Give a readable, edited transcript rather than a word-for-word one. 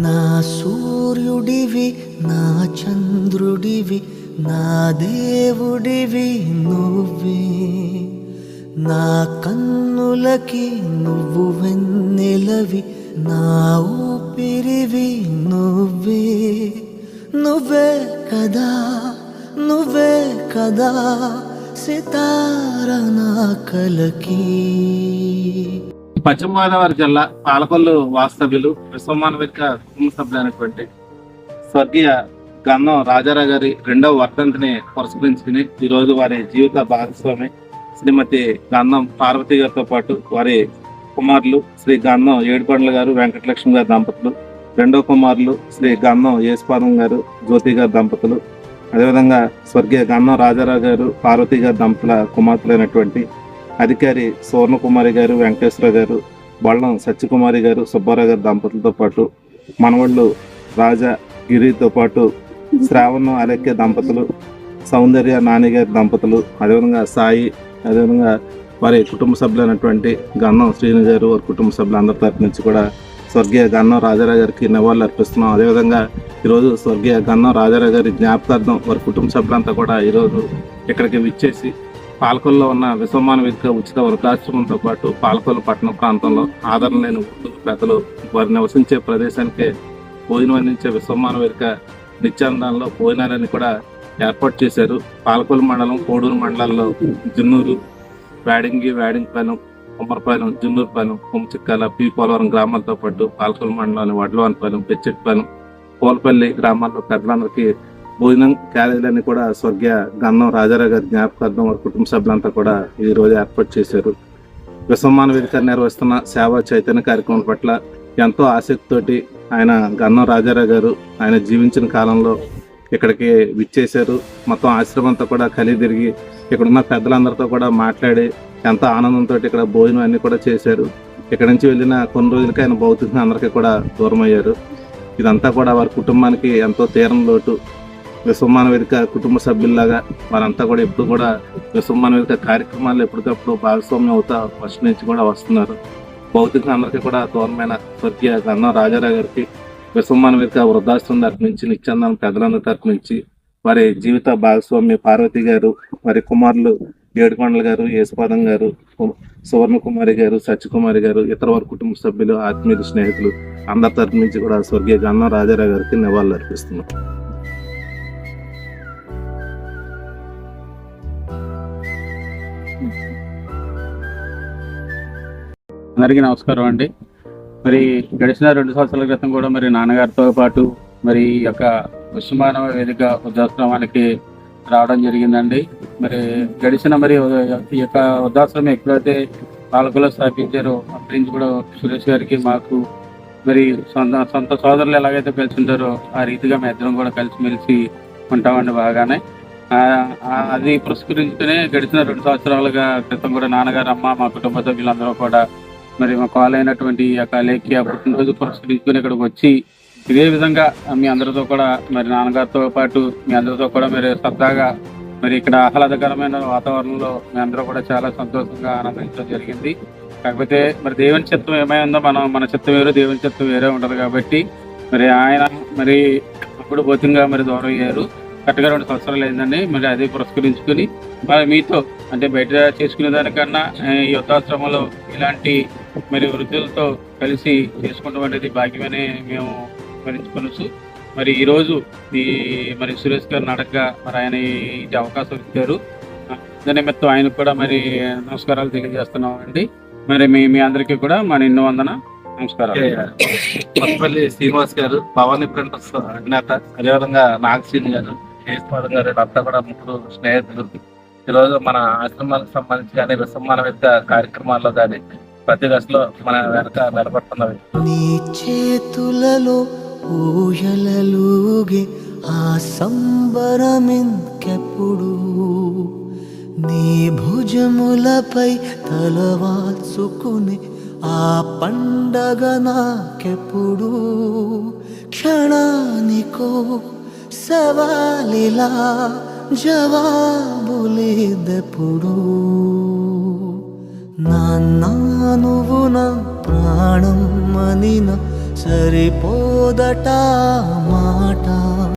నా సూర్యుడివి, నా చంద్రుడివి, నా దేవుడివి నువ్వే. నా కన్నులకి నువ్వు వెన్నెలవి, నా ఊపిరివి నువ్వే. నువ్వే కదా, నువ్వే కదా సితార నా కలకి. పశ్చిమ గోదావరి జిల్లా పాలకొల్లు వాస్తవ్యులు విశ్వమానవిక కుటుంబ సభ్యులైనటువంటి స్వర్గీయ గంధం రాజారావు గారి 2వ వర్ధంతిని పురస్కరించుకుని ఈరోజు వారి జీవిత భాగస్వామి శ్రీమతి గంధం పార్వతి గారితో పాటు వారి కుమారులు శ్రీ గంధం ఏడుకొండల గారు వెంకటలక్ష్మి గారి దంపతులు, 2వ కుమారులు శ్రీ గంధం యేసుపాదం గారు జ్యోతి గారి దంపతులు, అదేవిధంగా స్వర్గీయ గంధం రాజారావు గారు పార్వతి గారి దంపతుల కుమార్తెలైనటువంటి అధికారి సువర్ణకుమారి గారు, వెంకటేశ్వర గారు, బళ్ళం సత్యకుమారి గారు, సుబ్బారావు గారి దంపతులతో పాటు మనవళ్ళు రాజా గిరితో పాటు శ్రావణం అలెక్య దంపతులు, సౌందర్య నానిగారి దంపతులు, అదేవిధంగా సాయి, అదేవిధంగా వారి కుటుంబ సభ్యులైనటువంటి గంధం శ్రీను గారు వారి కుటుంబ సభ్యులందరి తరపు నుంచి కూడా స్వర్గీయ గంధం రాజారావు గారికి నివాళులు అర్పిస్తున్నాం. అదేవిధంగా ఈరోజు స్వర్గీయ గంధం రాజారావు గారి జ్ఞాపకార్థం వారి కుటుంబ సభ్యులంతా కూడా ఈరోజు ఇక్కడికి విచ్చేసి పాలకొల్లో ఉన్న విశ్వమానవిక ఉచిత వృద్ధాశ్రమంతో పాటు పాలకొల్లు పట్టణ ప్రాంతంలో ఆదరణ లేని పెద్దలు వారు నివసించే ప్రదేశానికి భోజనం అందించే విశ్వమానవిక నిత్యానందంలో భోజనాలని కూడా ఏర్పాటు చేశారు. పాలకొల్లు మండలం, కోడూరు మండలాల్లో జున్నూరు, వేడింగిపాలెం, కొమ్మరపాలెం, జున్నూరుపాలెం, కొమ్మచిక్కాల, పి పోలవరం గ్రామాలతో పాటు పాలకొల్లు మండలంలోని వడ్లవానిపాలెం, పెచ్చెట్టిపాలెం, పోలపల్లి గ్రామాల్లో పెద్దలందరికీ భోజనం క్యారేజీలన్నీ కూడా స్వర్గీయ గంధం రాజారావు గారి జ్ఞాపకార్థం వారి కుటుంబ సభ్యులంతా కూడా ఈ రోజు ఏర్పాటు చేశారు. విశ్వమానవిక నిర్వహిస్తున్న సేవా చైతన్య కార్యక్రమం పట్ల ఎంతో ఆసక్తితోటి ఆయన గంధం రాజారావు గారు ఆయన జీవించిన కాలంలో ఇక్కడికి విచ్చేశారు. మొత్తం ఆశ్రమం అంతా కూడా కలిగి తిరిగి ఇక్కడున్న పెద్దలందరితో కూడా మాట్లాడి ఎంతో ఆనందంతో ఇక్కడ భోజనం అన్ని కూడా చేశారు. ఇక్కడ నుంచి వెళ్ళిన కొన్ని రోజులకి ఆయన భౌతికంగా అందరికీ కూడా దూరం అయ్యారు. ఇదంతా కూడా వారి కుటుంబానికి ఎంతో తీరం లోటు. విశ్వమానవిక కుటుంబ సభ్యుల్లాగా వారంతా కూడా ఎప్పుడు కూడా విశ్వమానవిక కార్యక్రమాలు ఎప్పటికప్పుడు భాగస్వామ్యం అవుతా ఫస్ట్ నుంచి కూడా వస్తున్నారు. భౌతికంగా అందరికీ కూడా దూరమైన స్వర్గీయ గంధం రాజారావు గారికి విశ్వమానవిక వృద్ధాశ్రమం తరపు నుంచి నిత్యానందం పెద్దలందరి తరపు నుంచి వారి జీవిత భాగస్వామి పార్వతి గారు, వారి కుమారులు ఏడుకొండల గారు, యేసుపాదం గారు, సువర్ణకుమారి గారు, సత్యకుమారి గారు, ఇతర వారి కుటుంబ సభ్యులు, ఆత్మీయులు, స్నేహితులు అందరి తరపు నుంచి కూడా స్వర్గీయ గంధం రాజారావు గారికి నివాళులు అర్పిస్తున్నాం. అందరికీ నమస్కారం అండి. మరి గడిచిన 2 సంవత్సరాల క్రితం కూడా మరి నాన్నగారితో పాటు మరి ఈ యొక్క విశ్వమానవ వేదిక వృద్ధాశ్రమానికి రావడం జరిగిందండి. మరి గడిచిన మరి ఈ యొక్క వృద్ధాశ్రమం ఎప్పుడైతే పాలకొల్లో స్థాపించారో అప్పటి నుంచి కూడా సురేష్ గారికి మాకు మరి సొంత సోదరులు ఎలాగైతే కలిసి ఉంటారో ఆ రీతిగా మేము ఇద్దరం కూడా కలిసిమెలిసి ఉంటామండి బాగానే. అది పురస్కరించుకునే గడిచిన 2 సంవత్సరాలుగా క్రితం కూడా నాన్నగారు, అమ్మ, మా కుటుంబ సభ్యులందరూ కూడా మరి మా కాల్ అయినటువంటి ఈ యొక్క లేఖ్య పుట్టినరోజు పురస్కరించుకుని ఇక్కడికి వచ్చి ఇదే విధంగా మీ అందరితో కూడా మరి నాన్నగారితో పాటు మీ అందరితో కూడా మరి సరదాగా మరి ఇక్కడ ఆహ్లాదకరమైన వాతావరణంలో మీ అందరూ కూడా చాలా సంతోషంగా ఆనందించడం జరిగింది. కాకపోతే మరి దేవుని చిత్తం ఏమైందో మన చిత్తం వేరు, దేవుని చిత్తం వేరే ఉండదు కాబట్టి మరి ఆయన మరి అప్పుడు భౌతికంగా మరి దూరం అయ్యారు. కరెక్ట్గా 2 సంవత్సరాలు అయిందండి. మరి అది పురస్కరించుకుని మరి మీతో అంటే బయట చేసుకునే దానికన్నా ఈ వృద్ధాశ్రమంలో ఇలాంటి మరి వృద్ధులతో కలిసి చేసుకోవడం అనేది భాగ్యమని మేము స్మరించుకోవచ్చు. మరి ఈరోజు ఈ మరి సురేష్ గారు నాటకగా మరి ఆయన ఇది అవకాశం ఇచ్చారు. దాని నిమిత్తం ఆయనకు కూడా మరి నమస్కారాలు తెలియజేస్తున్నాం అండి. మరి మీ అందరికీ కూడా మా నిన్ను వందన నమస్కారాలు. కొత్తపల్లి శ్రీనివాస్ గారు, భవానీ ప్రింటర్స్ అధినేత, అదేవిధంగా నాగశ్రీని గారు, యేసుపాదం గారు అంతా కూడా ముగ్గురు స్నేహితులు ఈరోజు మన ఆశ్రమాలకు సంబంధించి కానీ విశ్వమానవిక కార్యక్రమాల్లో కానీ ప్రతి దశలో మన వెనక నిలబడుతున్నవి. నీ చేతులలో ఊయలలుగే ఆ సంబరమింకెప్పుడు, నీ భుజములపై తలవాల్చుకుని ఆ పండగ నాకెప్పుడు. క్షణానికో సవాలిలా జవాబులేదెప్పుడు. నాన్న నువ్వు నా ప్రాణం అనిన సరిపోదట